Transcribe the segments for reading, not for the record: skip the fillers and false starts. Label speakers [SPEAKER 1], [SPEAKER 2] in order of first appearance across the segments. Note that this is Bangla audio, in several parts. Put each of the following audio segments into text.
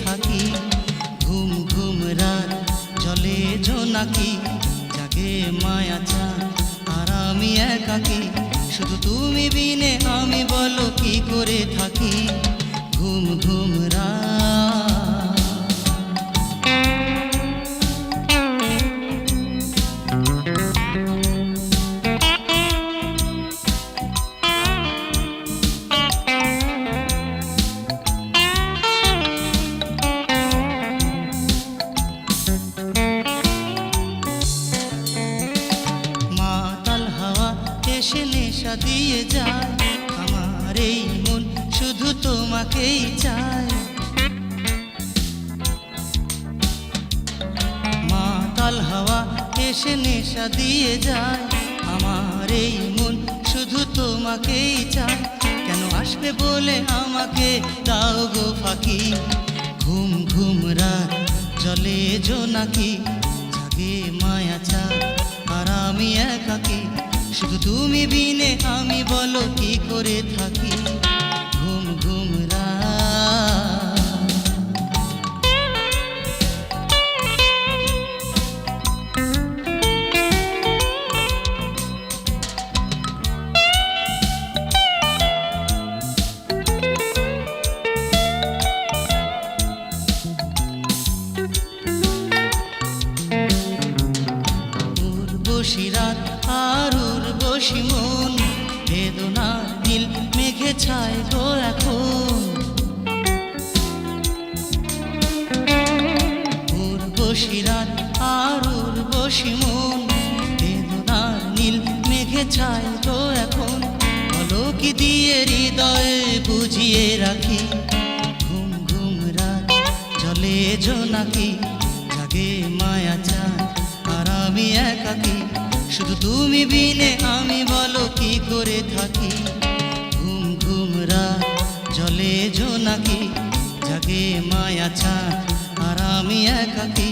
[SPEAKER 1] থাকি। ঘুম ঘুম রাত জলে জোনাকি, জাগে মায়া চাঁদ আর আমি একাকি। শুধু তুমি বিনে আমি বলো কি করে থাকি। ঘুম ঘুম রাত মাতাল হাওয়া এসে নেশা দিয়ে যায়, আমার এই মন শুধু তোমাকেই চায়। মাতাল হাওয়া এসে নেশা দিয়ে যায়, আমার এই মন শুধু তোমাকেই চায়। কেন আসবে বলে আমাকে দাও গো ফাঁকি। ঘুম ঘুম রাত জলে জোনাকি, জাগে মায়া চাঁদ আর আমি একাকি। শুধু তুমি বিনে আমি বলো কি করে থাকি। ঘুম ঘুম রাত উর্বশী রাত আর উর্বশী মন, বেদনার দিল মেঘে ছায় গো এখন। উর্বশী রাত আর উর্বশী মন, বেদনার নীল মেঘে ছায় গো এখন। বলো কি দিয়ে হৃদয়ে বুঝিয়ে রাখি। ঘুম ঘুম রাত জলে জোনাকি, জাগে মায়া চাঁদ আর আমি একাকি। শুধু তুমি বিনে আমি বলো কি করে থাকি। ঘুম ঘুম রাত জলে জোনাকি, জাগে মায়া চাঁদ আর আমি একাকি।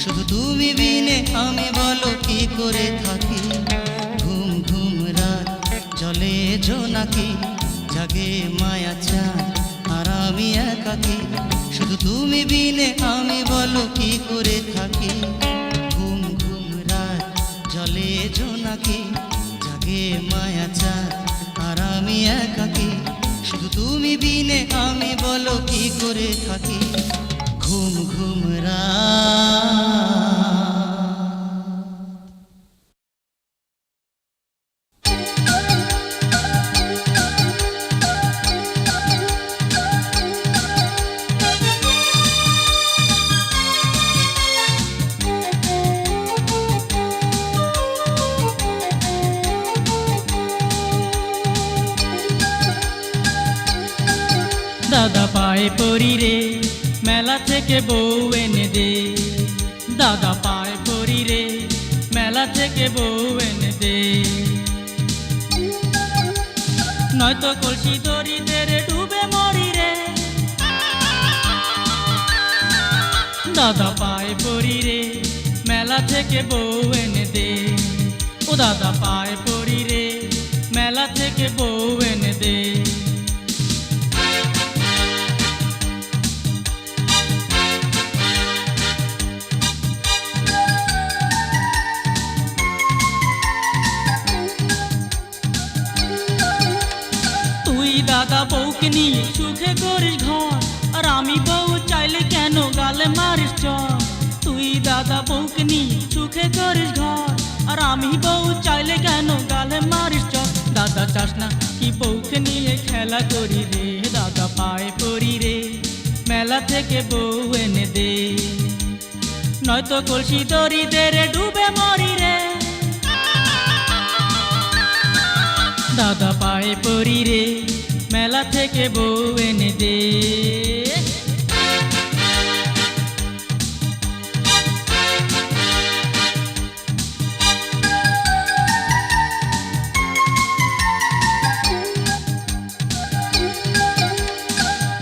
[SPEAKER 1] শুধু তুমি বিনে আমি বলো কি করে থাকি। ঘুম ঘুম রাত জলে জোনাকি, জাগে মায়া চাঁদ আর আমি একাকি। শুধু তুমি বিনে আমি বলো কি করে থাকি। ঘুম ঘুম রাত জলে জোনাকি, জাগে মায়া চাঁদ আর আমি একাকি। শুধু তুমি বিনে আমি বলো কি করে থাকি। ঘুম ঘুম রাত
[SPEAKER 2] দাদা পায়ে পড়ি রে, মেলা থেকে বউ এনে দে। দাদা পায়ে পড়ি রে, মেলা থেকে বউ এনে দে। নয়তো কলসি দড়িতে রে ডুবে মরি রে। দাদা পায়ে পড়ি রে, মেলা থেকে বউ এনে দে। ও দাদা পায়ে পড়ি রে, মেলা থেকে বউ এনে দে। দাদা বউকে নিয়ে সুখে করিস ঘর, আর আমি বউ চাইলে কেন গালে মারিস চর। তুই দাদা বউকে নিয়ে সুখে করিস ঘর, আর আমি বউ চাইলে কেন গালে মারিস চর। দাদা চাস না কি বউকে নিয়ে খেলা করি রে। দাদা পায়ে পড়ি রে, মেলা থেকে বউ এনে দে। নয়তো কলসি দড়িতে রে ডুবে মরি রে। দাদা পায়ে পড়ি রে, মেলা থেকে বউ এনে দে।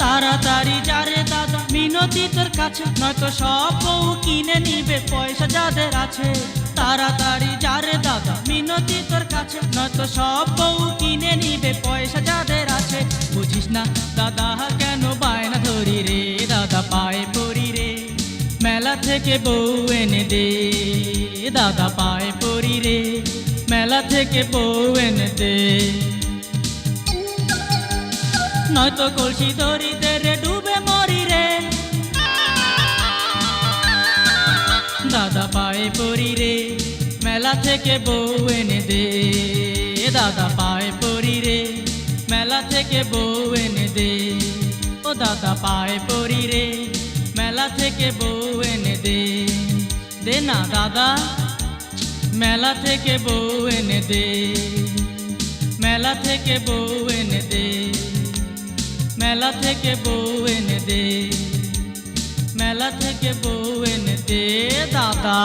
[SPEAKER 2] তাড়াতাড়ি যারে দাদা মিনতি তোর কাছে, নয়তো সব বউ কিনে নিবে পয়সা যাদের আছে। তাড়াতাড়ি যারে দাদা মিনতি তোর কাছে, নয়তো সব বউ কিনে নিবে পয়সা যাদের আছে। বুঝিস না দাদা কেন বায়না ধরি রে। দাদা পায়ে পড়ি রে মেলা থেকে বউ এনে দে দাদা পায়ে পড়ি রে মেলা থেকে বউ এনে দে নয়তো কলসি দড়িতে রে ডুবে মরি রে দাদা পায়ে পড়ি রে মেলা থেকে বউ এনে দে দাদা পায়ে পড়ি রে মেলা থেকে বউ এনে দে ও দাদা পায়ে পড়ি রে মেলা থেকে বউ এনে দে দে না দাদা মেলা থেকে বউ এনে দে মেলা থেকে বউ এনে দে মেলা থেকে বউ এনে দে মেলা থেকে বউ এনে দে দাদা।